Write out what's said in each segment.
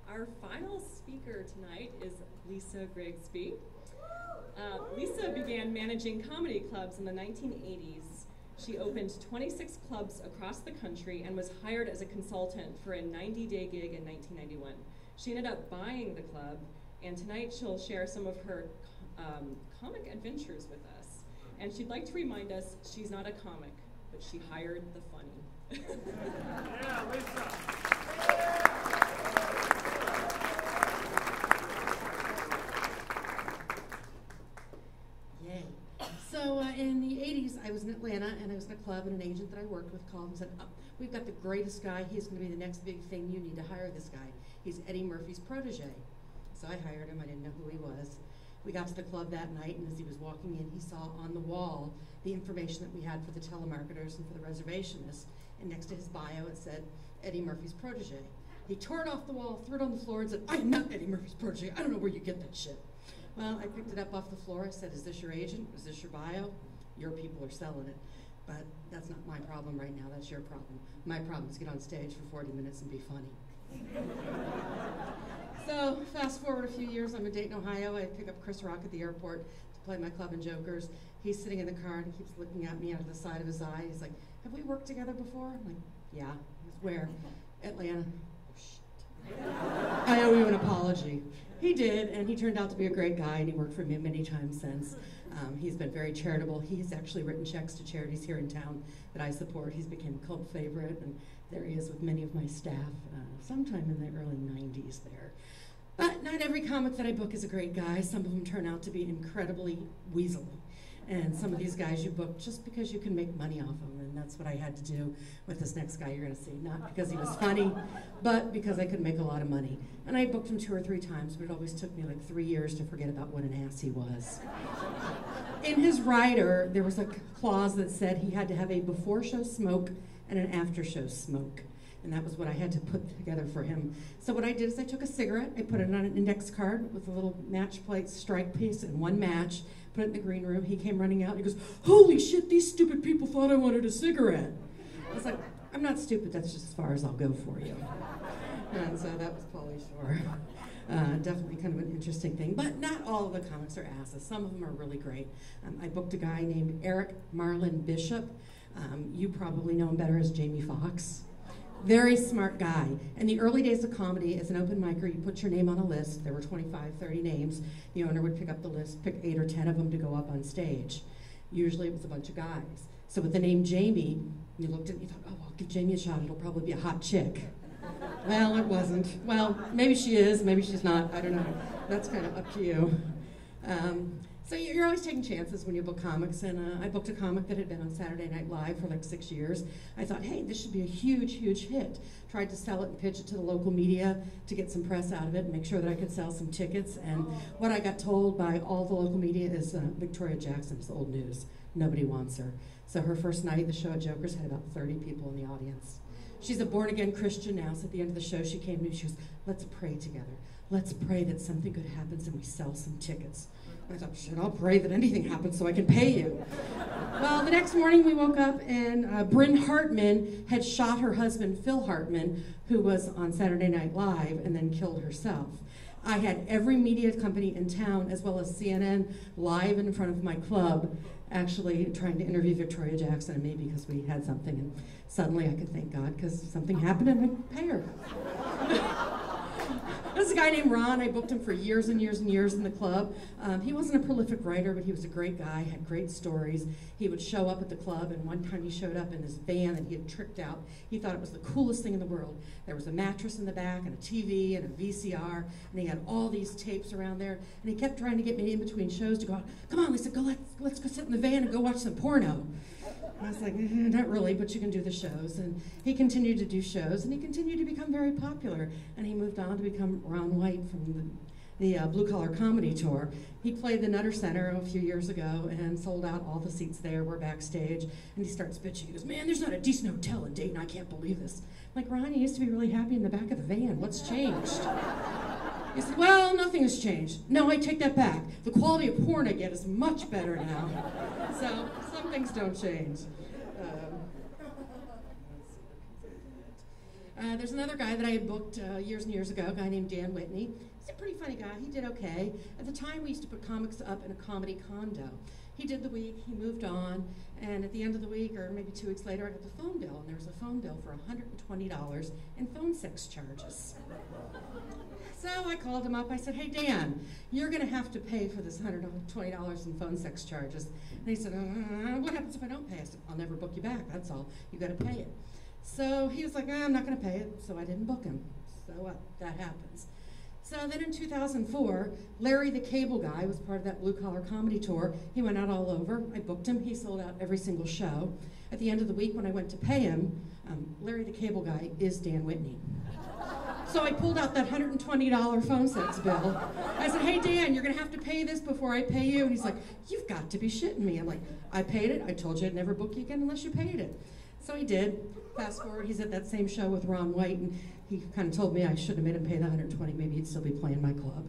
Our final speaker tonight is Lisa Grigsby. Lisa began managing comedy clubs in the 1980s. She opened 26 clubs across the country and was hired as a consultant for a 90-day gig in 1991. She ended up buying the club, and tonight she'll share some of her comic adventures with us. And she'd like to remind us she's not a comic, but she hired the funny. Yeah, Lisa. Yay. So in the 80s, I was in Atlanta, and I was in a club, and an agent that I worked with called and said, oh, we've got the greatest guy. He's going to be the next big thing. You need to hire this guy. He's Eddie Murphy's protege. So I hired him. I didn't know who he was. We got to the club that night, and as he was walking in, he saw on the wall the information that we had for the telemarketers and for the reservationists. And next to his bio, it said, Eddie Murphy's protege. He tore it off the wall, threw it on the floor, and said, I am not Eddie Murphy's protege. I don't know where you get that shit. Well, I picked it up off the floor. I said, is this your agent? Is this your bio? Your people are selling it. But that's not my problem right now. That's your problem. My problem is get on stage for 40 minutes and be funny. So fast forward a few years, I'm in Dayton, Ohio. I pick up Chris Rock at the airport to play my club in Jokers. He's sitting in the car and he keeps looking at me out of the side of his eye. He's like, have we worked together before? I'm like, yeah. He goes, where? Atlanta. Oh, shit. I owe you an apology. He did, and he turned out to be a great guy, and he worked for me many times since. He's been very charitable. He's actually written checks to charities here in town that I support. He's become a cult favorite, and there he is with many of my staff, sometime in the early 90s there. But not every comic that I book is a great guy. Some of them turn out to be incredibly weaselly. And some of these guys you book just because you can make money off them, and that's what I had to do with this next guy you're going to see. Not because he was funny, but because I could make a lot of money. And I booked him 2 or 3 times, but it always took me like 3 years to forget about what an ass he was. In his rider, there was a clause that said he had to have a before-show smoke and an after-show smoke. And that was what I had to put together for him. So what I did is I took a cigarette, I put it on an index card with a little match plate strike piece and 1 match, put it in the green room. He came running out and he goes, holy shit, these stupid people thought I wanted a cigarette. I was like, I'm not stupid, that's just as far as I'll go for you. And so that was Pauly Shore. Definitely kind of an interesting thing, but not all of the comics are asses. Some of them are really great. I booked a guy named Eric Marlin Bishop. You probably know him better as Jamie Foxx. Very smart guy. In the early days of comedy, as an open micer, you put your name on a list. There were 25, 30 names. The owner would pick up the list, pick 8 or 10 of them to go up on stage. Usually it was a bunch of guys. So with the name Jamie, you looked at it and you thought, oh, I'll give Jamie a shot. It'll probably be a hot chick. Well, it wasn't. Well, maybe she is, maybe she's not. I don't know. That's kind of up to you. So you're always taking chances when you book comics, and I booked a comic that had been on Saturday Night Live for like 6 years. I thought, hey, this should be a huge, huge hit. Tried to sell it and pitch it to the local media to get some press out of it and make sure that I could sell some tickets. And what I got told by all the local media is Victoria Jackson's old news. Nobody wants her. So her first night, the show at Jokers had about 30 people in the audience. She's a born-again Christian now, so at the end of the show she came to me and she goes, let's pray together. Let's pray that something good happens and we sell some tickets. I thought, shit, I'll pray that anything happens so I can pay you. Well, the next morning we woke up and Bryn Hartman had shot her husband, Phil Hartman, who was on Saturday Night Live, and then killed herself. I had every media company in town, as well as CNN, live in front of my club, actually trying to interview Victoria Jackson and me because we had something. And suddenly I could thank God because something happened and I'd pay her. This is a guy named Ron. I booked him for years and years and years in the club. He wasn't a prolific writer, but he was a great guy, had great stories. He would show up at the club, and one time he showed up in this van that he had tricked out. He thought it was the coolest thing in the world. There was a mattress in the back, and a TV, and a VCR, and he had all these tapes around there, and he kept trying to get me in between shows to go, come on, Lisa, let's go sit in the van and go watch some porno. I was like, not really, but you can do the shows. And he continued to do shows, and he continued to become very popular. And he moved on to become Ron White from the Blue Collar Comedy Tour. He played the Nutter Center a few years ago and sold out all the seats there. We're backstage, and he starts bitching. He goes, man, there's not a decent hotel in Dayton. I can't believe this. I'm like, Ron, you used to be really happy in the back of the van. What's changed? He said, well, nothing has changed. No, I take that back. The quality of porn I get is much better now. So some things don't change. There's another guy that I had booked years and years ago, a guy named Dan Whitney. He's a pretty funny guy. He did okay. At the time, we used to put comics up in a comedy condo. He did the week, he moved on, and at the end of the week, or maybe 2 weeks later, I got the phone bill, and there was a phone bill for $120 in phone sex charges. So I called him up. I said, hey, Dan, you're going to have to pay for this $120 in phone sex charges. And he said, what happens if I don't pay? I said, I'll never book you back. That's all. You got to pay it. So he was like, I'm not going to pay it. So I didn't book him. So that happens. So then in 2004, Larry the Cable Guy was part of that Blue Collar Comedy Tour. He went out all over. I booked him. He sold out every single show. At the end of the week, when I went to pay him, Larry the Cable Guy is Dan Whitney. So I pulled out that $120 phone sex bill. I said, hey, Dan, you're going to have to pay this before I pay you. And he's like, you've got to be shitting me. I'm like, I paid it. I told you I'd never book you again unless you paid it. So he did. Fast forward, he's at that same show with Ron White, and he kind of told me I should have made him pay the $120. Maybe he'd still be playing my club.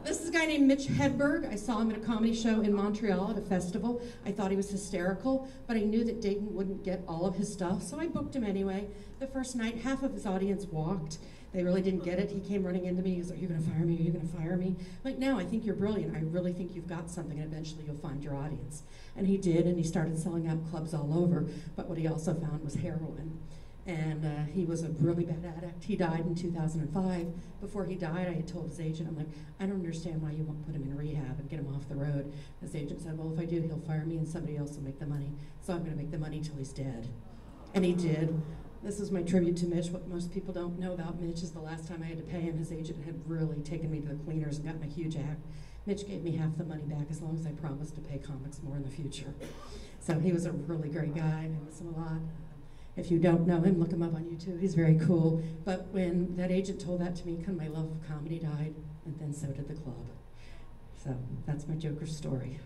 This is a guy named Mitch Hedberg. I saw him at a comedy show in Montreal at a festival. I thought he was hysterical, but I knew that Dayton wouldn't get all of his stuff, so I booked him anyway. The first night, half of his audience walked. They really didn't get it. He came running into me. He was like, are you going to fire me? Are you going to fire me? I'm like, no, I think you're brilliant. I really think you've got something, and eventually you'll find your audience. And he did, and he started selling out clubs all over, but what he also found was heroin. And he was a really bad addict. He died in 2005. Before he died, I had told his agent, I'm like, I don't understand why you won't put him in rehab and get him off the road. His agent said, well, if I do, he'll fire me and somebody else will make the money. So I'm going to make the money till he's dead. And he did. This is my tribute to Mitch. What most people don't know about Mitch is the last time I had to pay him, his agent had really taken me to the cleaners and gotten a huge act. Mitch gave me half the money back as long as I promised to pay comics more in the future. So he was a really great guy, and I miss him a lot. If you don't know him, look him up on YouTube. He's very cool. But when that agent told that to me, kind of my love of comedy died, and then so did the club. So that's my Joker story.